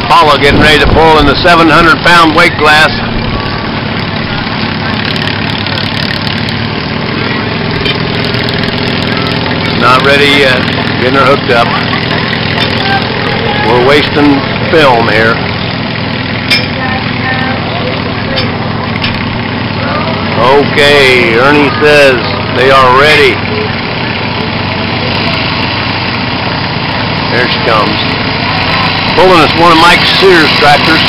Paula getting ready to pull in the 700-pound weight class. Not ready yet. Getting her hooked up. We're wasting film here. Okay, Ernie says they are ready. There she comes. Pulling us one of Mike Sears tractors.